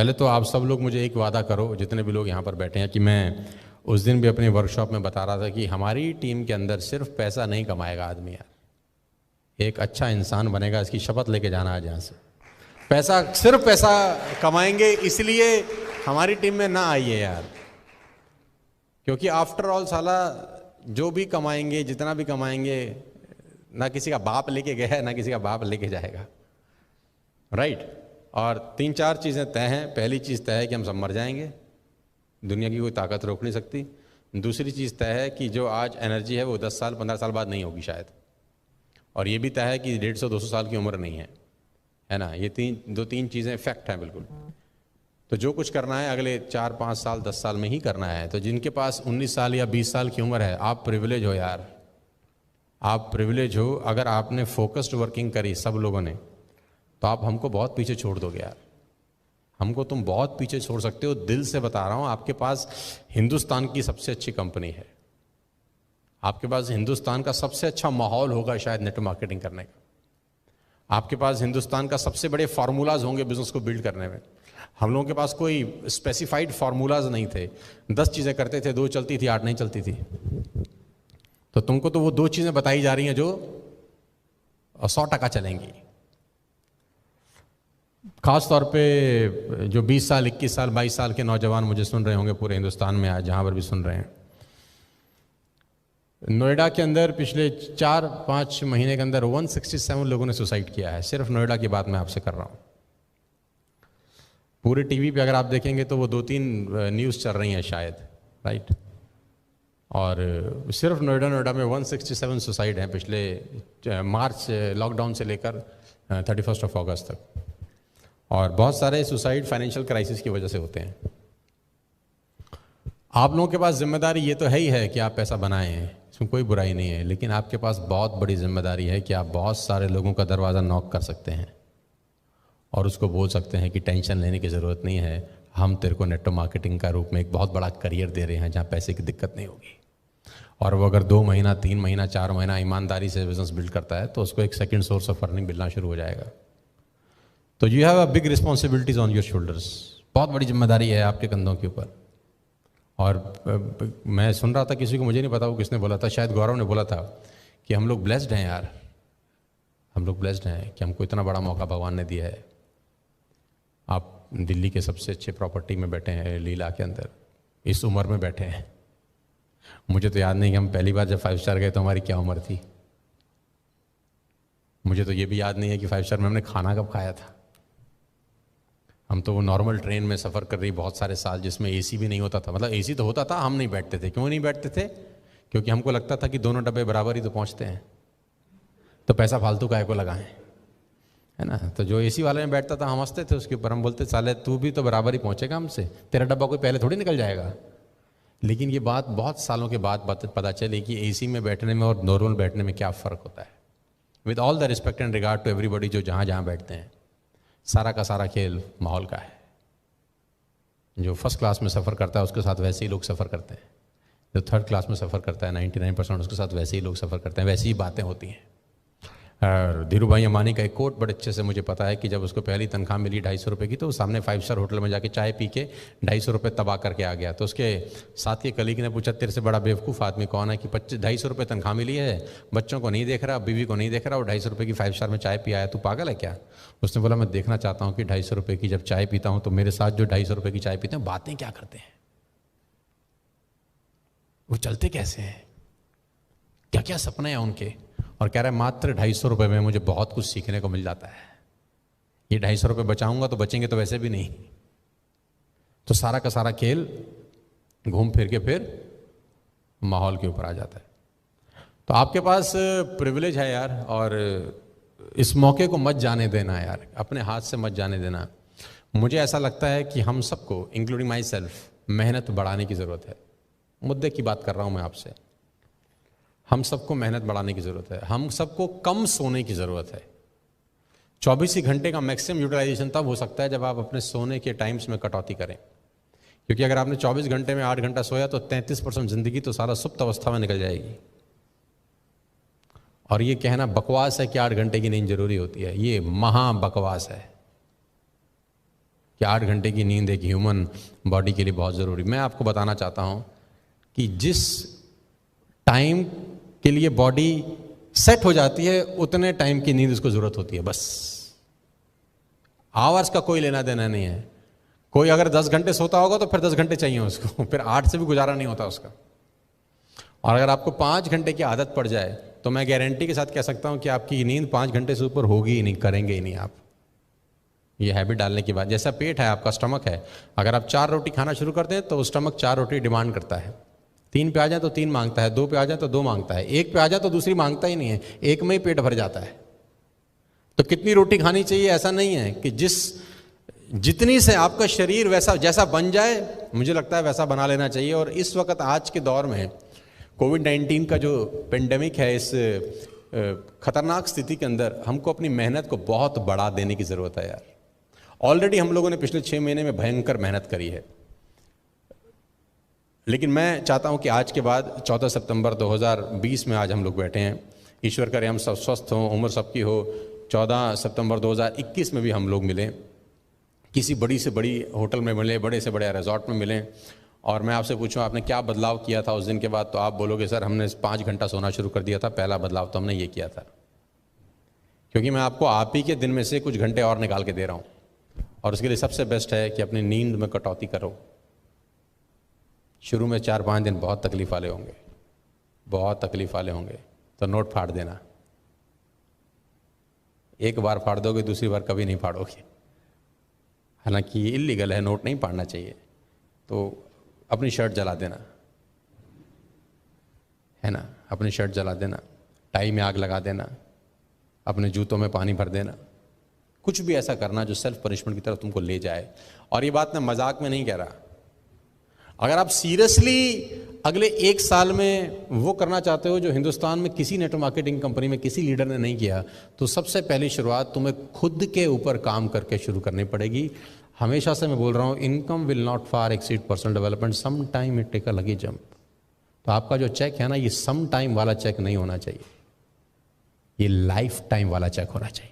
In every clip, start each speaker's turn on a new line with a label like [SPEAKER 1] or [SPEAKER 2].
[SPEAKER 1] पहले तो आप सब लोग मुझे एक वादा करो, जितने भी लोग यहाँ पर बैठे हैं, कि मैं उस दिन भी अपने वर्कशॉप में बता रहा था कि हमारी टीम के अंदर सिर्फ पैसा नहीं कमाएगा आदमी यार, एक अच्छा इंसान बनेगा, इसकी शपथ लेके जाना आज यहाँ से। पैसा सिर्फ पैसा कमाएंगे इसलिए हमारी टीम में ना आइए यार, क्योंकि आफ्टर ऑल साला जो भी कमाएंगे, जितना भी कमाएंगे, ना किसी का बाप लेके गया है ना किसी का बाप लेके जाएगा, राइट। और 3-4 चीज़ें तय हैं। पहली चीज़ तय है कि हम सब मर जाएंगे, दुनिया की कोई ताकत रोक नहीं सकती। दूसरी चीज़ तय है कि जो आज एनर्जी है वो 10 साल 15 साल बाद नहीं होगी शायद। और ये भी तय है कि 150-200 साल की उम्र नहीं है ना। ये 2-3 चीज़ें फैक्ट हैं बिल्कुल। तो जो कुछ करना है अगले 4-5 साल 10 साल में ही करना है। तो जिनके पास 19 साल या 20 साल की उम्र है, आप प्रिविलेज हो यार, आप प्रिविलेज हो। अगर आपने फोकस्ड वर्किंग करी सब लोगों ने, तो आप हमको बहुत पीछे छोड़ दोगे यार, हमको तुम बहुत पीछे छोड़ सकते हो। दिल से बता रहा हूँ, आपके पास हिंदुस्तान की सबसे अच्छी कंपनी है, आपके पास हिंदुस्तान का सबसे अच्छा माहौल होगा शायद नेटवर्क मार्केटिंग करने का, आपके पास हिंदुस्तान का सबसे बड़े फार्मूलाज होंगे बिजनेस को बिल्ड करने में। हम लोगों के पास कोई स्पेसिफाइड फार्मूलाज नहीं थे, 10 चीज़ें करते थे, 2 चलती थी, 8 नहीं चलती थी। तो तुमको तो वो 2 चीज़ें बताई जा रही हैं जो 100% चलेंगी। खास तौर पे जो 20 साल 21 साल 22 साल के नौजवान मुझे सुन रहे होंगे पूरे हिंदुस्तान में, आज जहाँ पर भी सुन रहे हैं, नोएडा के अंदर पिछले 4-5 महीने के अंदर 167 लोगों ने सुसाइड किया है। सिर्फ नोएडा की बात मैं आपसे कर रहा हूँ। पूरे टीवी पे अगर आप देखेंगे तो वो 2-3 न्यूज़ चल रही हैं शायद, राइट। और सिर्फ नोएडा में 167 सुसाइड हैं पिछले मार्च लॉकडाउन से लेकर 31 अगस्त तक। और बहुत सारे सुसाइड फाइनेंशियल क्राइसिस की वजह से होते हैं। आप लोगों के पास जिम्मेदारी ये तो है ही है कि आप पैसा बनाएं, इसमें कोई बुराई नहीं है, लेकिन आपके पास बहुत बड़ी जिम्मेदारी है कि आप बहुत सारे लोगों का दरवाज़ा नॉक कर सकते हैं और उसको बोल सकते हैं कि टेंशन लेने की ज़रूरत नहीं है, हम तेरे को नेटवर्क मार्केटिंग का रूप में एक बहुत बड़ा करियर दे रहे हैं जहाँ पैसे की दिक्कत नहीं होगी। और वो अगर 2 महीना 3 महीना 4 महीना ईमानदारी से बिजनेस बिल्ड करता है तो उसको एक सेकंड सोर्स ऑफ अर्निंग मिलना शुरू हो जाएगा। तो you have a big responsibilities on your shoulders, बहुत बड़ी जिम्मेदारी है आपके कंधों के ऊपर। और मैं सुन रहा था किसी को, मुझे नहीं पता वो किसने बोला था, शायद गौरव ने बोला था कि हम लोग ब्लेस्ड हैं यार, हम लोग ब्लेस्ड हैं कि हमको इतना बड़ा मौका भगवान ने दिया है। आप दिल्ली के सबसे अच्छे प्रॉपर्टी में बैठे हैं, लीला के अंदर, इस उम्र में बैठे हैं। मुझे तो याद नहीं कि हम पहली बार जब 5 स्टार गए तो हमारी क्या उम्र थी। मुझे तो ये भी याद नहीं है कि 5 स्टार में हमने खाना कब खाया था। हम तो वो नॉर्मल ट्रेन में सफ़र कर रही बहुत सारे साल, जिसमें एसी भी नहीं होता था। मतलब एसी तो होता था, हम नहीं बैठते थे। क्यों नहीं बैठते थे? क्योंकि हमको लगता था कि दोनों डब्बे बराबर ही तो पहुंचते हैं, तो पैसा फालतू काहे को लगाएं, है ना। तो जो एसी वाले में बैठता था हम हंसते थे उसके ऊपर, हम बोलते साले तू भी तो बराबर ही पहुंचेगा हमसे, तेरा डब्बा कोई पहले थोड़ी निकल जाएगा। लेकिन ये बात बहुत सालों के बाद पता चली कि एसी में बैठने में और नॉर्मल बैठने में क्या फ़र्क होता है। With all the respect and regard to everybody जो जहाँ जहाँ बैठते हैं, सारा का सारा खेल माहौल का है। जो फर्स्ट क्लास में सफ़र करता है उसके साथ वैसे ही लोग सफ़र करते हैं, जो थर्ड क्लास में सफ़र करता है 99% उसके साथ वैसे ही लोग सफ़र करते हैं, वैसी ही बातें होती हैं। और धीरू भाई अंबानी का एक कोट बड़े अच्छे से मुझे पता है कि जब उसको पहली तनख्वाह मिली 250 रुपये की, तो वो सामने 5 स्टार होटल में जाके चाय पी के 250 रुपये तबाह करके आ गया। तो उसके साथ के कलीग ने पूछा तेरे से बड़ा बेवकूफ़ आदमी कौन है कि 250 रुपये तनख्वाह मिली है, बच्चों को नहीं देख रहा, बीवी को नहीं देख रहा, और 250 रुपये की 5 स्टार में चाय पिया है, तू पागल है क्या? उसने बोला मैं देखना चाहता हूँ कि 250 रुपये की जब चाय पीता हूँ तो मेरे साथ जो 250 रुपये की चाय पीते हैं बातें क्या करते हैं, वो चलते कैसे हैं, क्या क्या सपने हैं उनके। और कह रहा है मात्र 250 रुपये में मुझे बहुत कुछ सीखने को मिल जाता है। ये 250 रुपये बचाऊंगा तो बचेंगे तो वैसे भी नहीं। तो सारा का सारा खेल घूम फिर के फिर माहौल के ऊपर आ जाता है। तो आपके पास प्रिविलेज है यार, और इस मौके को मत जाने देना यार, अपने हाथ से मत जाने देना। मुझे ऐसा लगता है कि हम सबको, इंक्लूडिंग माई सेल्फ, मेहनत बढ़ाने की ज़रूरत है। मुद्दे की बात कर रहा हूँ मैं आपसे। हम सबको मेहनत बढ़ाने की ज़रूरत है, हम सबको कम सोने की ज़रूरत है। 24 ही घंटे का मैक्सिमम यूटिलाइजेशन तब हो सकता है जब आप अपने सोने के टाइम्स में कटौती करें। क्योंकि अगर आपने 24 घंटे में 8 घंटा सोया तो 33% ज़िंदगी तो सारा सुप्त अवस्था में निकल जाएगी। और ये कहना बकवास है कि 8 घंटे की नींद जरूरी होती है, ये महा बकवास है। कि 8 घंटे की नींद एक ह्यूमन बॉडी के लिए बहुत ज़रूरी। मैं आपको बताना चाहता हूँ कि जिस टाइम के लिए बॉडी सेट हो जाती है उतने टाइम की नींद उसको ज़रूरत होती है, बस। आवर्स का कोई लेना देना नहीं है। कोई अगर 10 घंटे सोता होगा तो फिर 10 घंटे चाहिए उसको, फिर 8 से भी गुजारा नहीं होता उसका। और अगर आपको 5 घंटे की आदत पड़ जाए तो मैं गारंटी के साथ कह सकता हूं कि आपकी नींद 5 घंटे से ऊपर होगी ही नहीं, करेंगे ही नहीं आप। ये हैबिट डालने की बात, जैसा पेट है आपका, स्टमक है, अगर आप 4 रोटी खाना शुरू कर दें तो स्टमक 4 रोटी डिमांड करता है। 3 पे आ जाए तो 3 मांगता है, 2 पे आ जाए तो 2 मांगता है, 1 पे आ जाए तो दूसरी मांगता ही नहीं है, एक में ही पेट भर जाता है। तो कितनी रोटी खानी चाहिए ऐसा नहीं है कि जितनी से आपका शरीर वैसा जैसा बन जाए, मुझे लगता है वैसा बना लेना चाहिए। और इस वक्त आज के दौर में कोविड-19 का जो पेंडेमिक है, इस खतरनाक स्थिति के अंदर हमको अपनी मेहनत को बहुत बढ़ा देने की ज़रूरत है यार। ऑलरेडी हम लोगों ने पिछले 6 महीने में भयंकर मेहनत करी है, लेकिन मैं चाहता हूं कि आज के बाद 14 सितंबर 2020 में आज हम लोग बैठे हैं, ईश्वर करे हम सब स्वस्थ हों, उम्र सबकी हो। 14 सितंबर 2021 में भी हम लोग मिलें, किसी बड़ी से बड़ी होटल में मिलें, बड़े से बड़े रिजॉर्ट में मिलें, और मैं आपसे पूछूं आपने क्या बदलाव किया था उस दिन के बाद, तो आप बोलोगे सर हमने 5 घंटा सोना शुरू कर दिया था, पहला बदलाव तो हमने ये किया था। क्योंकि मैं आपको आप ही के दिन में से कुछ घंटे और निकाल के दे रहा हूँ, और उसके लिए सबसे बेस्ट है कि अपनी नींद में कटौती करो। शुरू में 4-5 दिन बहुत तकलीफ वाले होंगे, बहुत तकलीफ वाले होंगे, तो नोट फाड़ देना। एक बार फाड़ दोगे, दूसरी बार कभी नहीं फाड़ोगे। हालांकि ये इल्लीगल है, नोट नहीं फाड़ना चाहिए। तो अपनी शर्ट जला देना, है ना, अपनी शर्ट जला देना, टाई में आग लगा देना, अपने जूतों में पानी भर देना, कुछ भी ऐसा करना जो सेल्फ पनिशमेंट की तरफ तुमको ले जाए। और ये बात मैं मजाक में नहीं कह रहा। अगर आप सीरियसली अगले 1 साल में वो करना चाहते हो जो हिंदुस्तान में किसी नेटवर्क मार्केटिंग कंपनी में किसी लीडर ने नहीं किया, तो सबसे पहली शुरुआत तुम्हें खुद के ऊपर काम करके शुरू करनी पड़ेगी। हमेशा से मैं बोल रहा हूँ, income will not far exceed personal development, some time it take a lucky jump. तो आपका जो चेक है ना, ये सम टाइम वाला चेक नहीं होना चाहिए, ये लाइफ टाइम वाला चेक होना चाहिए।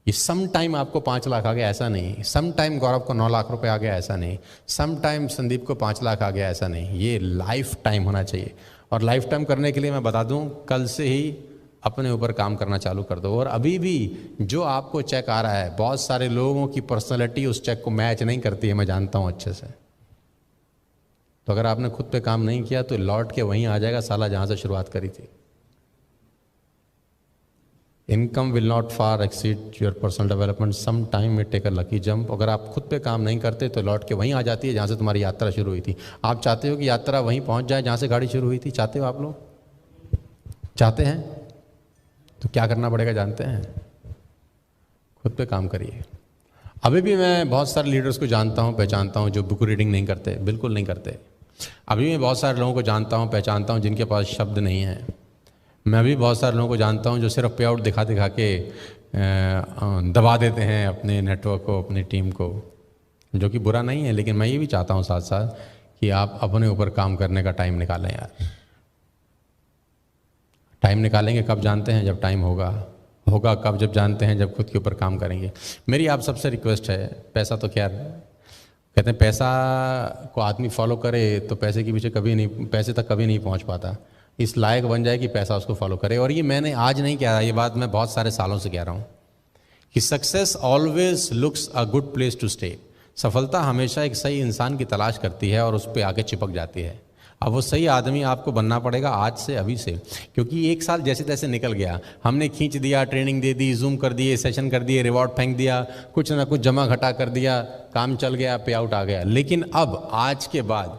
[SPEAKER 1] ये सम टाइम आपको 5 लाख आ गया ऐसा नहीं, सम टाइम गौरव को 9 लाख रुपए आ गया ऐसा नहीं, सम टाइम संदीप को 5 लाख आ गया ऐसा नहीं, ये लाइफ टाइम होना चाहिए। और लाइफ टाइम करने के लिए मैं बता दूं, कल से ही अपने ऊपर काम करना चालू कर दो। और अभी भी जो आपको चेक आ रहा है, बहुत सारे लोगों की पर्सनैलिटी उस चेक को मैच नहीं करती है, मैं जानता हूं अच्छे से। तो अगर आपने खुद पे काम नहीं किया तो लौट के वहीं आ जाएगा साला जहां से शुरुआत करी थी। Income will not far exceed your personal development, some time it take a lucky jump. अगर आप खुद पे काम नहीं करते तो लौट के वहीं आ जाती है जहाँ से तुम्हारी यात्रा शुरू हुई थी। आप चाहते हो कि यात्रा वहीं पहुँच जाए जहाँ से गाड़ी शुरू हुई थी? चाहते हो आप लोग? चाहते हैं? तो क्या करना पड़ेगा जानते हैं? खुद पे काम करिए। अभी भी मैं बहुत सारे लीडर्स को जानता हूँ, पहचानता हूँ जो बुक रीडिंग नहीं करते, बिल्कुल नहीं करते। अभी मैं बहुत सारे लोगों को जानता हूँ, पहचानता हूँ जिनके पास शब्द नहीं है। मैं भी बहुत सारे लोगों को जानता हूं जो सिर्फ पे आउट दिखा दिखा के दबा देते हैं अपने नेटवर्क को, अपनी टीम को, जो कि बुरा नहीं है। लेकिन मैं ये भी चाहता हूं साथ साथ कि आप अपने ऊपर काम करने का टाइम निकालें यार। टाइम निकालेंगे कब जानते हैं? जब टाइम होगा। होगा कब? जब जानते हैं जब खुद के ऊपर काम करेंगे। मेरी आप सबसे रिक्वेस्ट है, पैसा तो खैर कहते हैं पैसा को आदमी फॉलो करे तो पैसे के पीछे कभी नहीं, पैसे तक कभी नहीं पहुँच पाता। इस लायक बन जाए कि पैसा उसको फॉलो करे। और ये मैंने आज नहीं कह रहा, ये बात मैं बहुत सारे सालों से कह रहा हूँ कि success always looks a good place to stay. सफलता हमेशा एक सही इंसान की तलाश करती है और उस पर आके चिपक जाती है। अब वो सही आदमी आपको बनना पड़ेगा आज से, अभी से, क्योंकि 1 साल जैसे तैसे निकल गया। हमने खींच दिया, ट्रेनिंग दे दी, जूम कर दिए, सेशन कर दिए, रिवॉर्ड फेंक दिया, कुछ ना कुछ जमा घटा कर दिया, काम चल गया, पे आउट आ गया। लेकिन अब आज के बाद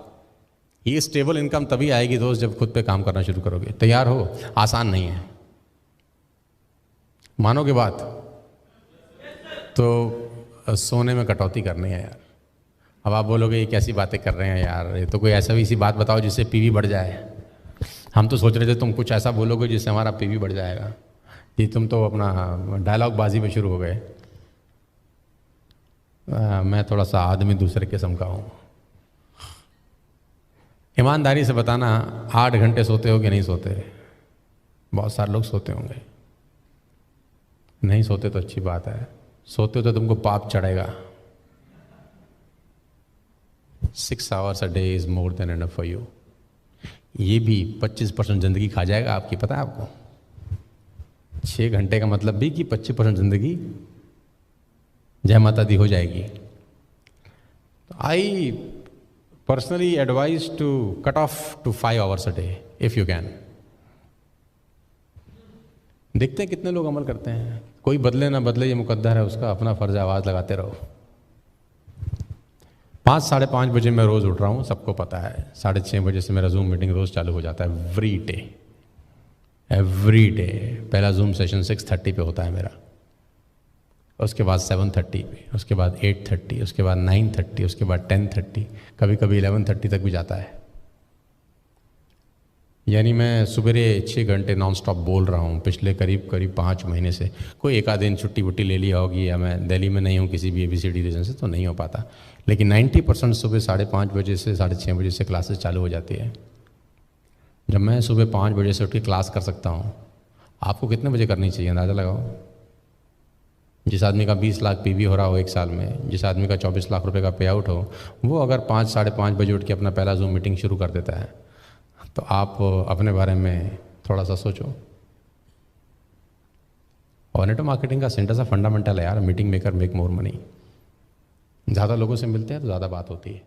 [SPEAKER 1] ये स्टेबल इनकम तभी आएगी दोस्त जब खुद पे काम करना शुरू करोगे। तैयार हो? आसान नहीं है, मानोगे बात? तो सोने में कटौती करनी है यार। अब आप बोलोगे ये कैसी बातें कर रहे हैं यार, ये तो कोई ऐसा भी सी बात बताओ जिससे पीवी बढ़ जाए। हम तो सोच रहे थे तुम कुछ ऐसा बोलोगे जिससे हमारा पीवी बढ़ जाएगा। ये तुम तो अपना डायलॉग बाजी में शुरू हो गए। मैं थोड़ा सा आदमी दूसरे किस्म का हूँ। ईमानदारी से बताना, 8 घंटे सोते हो कि नहीं सोते? बहुत सारे लोग सोते होंगे, नहीं सोते तो अच्छी बात है। सोते हो तो तुमको पाप चढ़ेगा। 6 hours a day is more than enough for you। ये भी 25% जिंदगी खा जाएगा आपकी, पता है आपको? 6 घंटे का मतलब भी कि 25% जिंदगी जय माता दी हो जाएगी। I personally advise to cut off to 5 hours a day if you can. देखते हैं कितने लोग अमल करते हैं। कोई बदले ना बदले ये मुकद्दर है उसका, अपना फर्ज आवाज लगाते रहो। 5 साढ़े 5 बजे मैं रोज उठ रहा हूँ, सबको पता है। 6:30 बजे से मेरा जूम मीटिंग रोज चालू हो जाता है, एवरी डे। पहला जूम सेशन 6:30 पे होता है मेरा, उसके बाद 7:30 पे, उसके बाद 8:30, उसके बाद 9:30, उसके बाद 10:30, कभी कभी 11:30 तक भी जाता है। यानी मैं सुबह 6 घंटे नॉन स्टॉप बोल रहा हूँ पिछले करीब 5 महीने से। कोई एक आध दिन छुट्टी वुट्टी ले लिया होगी, या मैं दिल्ली में नहीं हूँ किसी भी ABCD रीजन से, तो नहीं हो पाता। लेकिन 90% सुबह 5:30 बजे से 6:30 बजे से क्लासेस चालू हो जाती है। जब मैं सुबह 5 बजे से उठ के क्लास कर सकता हूँ, आपको कितने बजे करनी चाहिए अंदाज़ा लगाओ। जिस आदमी का 20 लाख PV हो रहा हो एक साल में, जिस आदमी का 24 लाख रुपए का पे आउट हो, वो अगर 5 साढ़े 5 बजे उठ के अपना पहला जूम मीटिंग शुरू कर देता है, तो आप अपने बारे में थोड़ा सा सोचो। और नेटवर्क मार्केटिंग का सेंटर सा फंडामेंटल है यार, meeting maker make more money. ज़्यादा लोगों से मिलते हैं तो ज़्यादा बात होती है।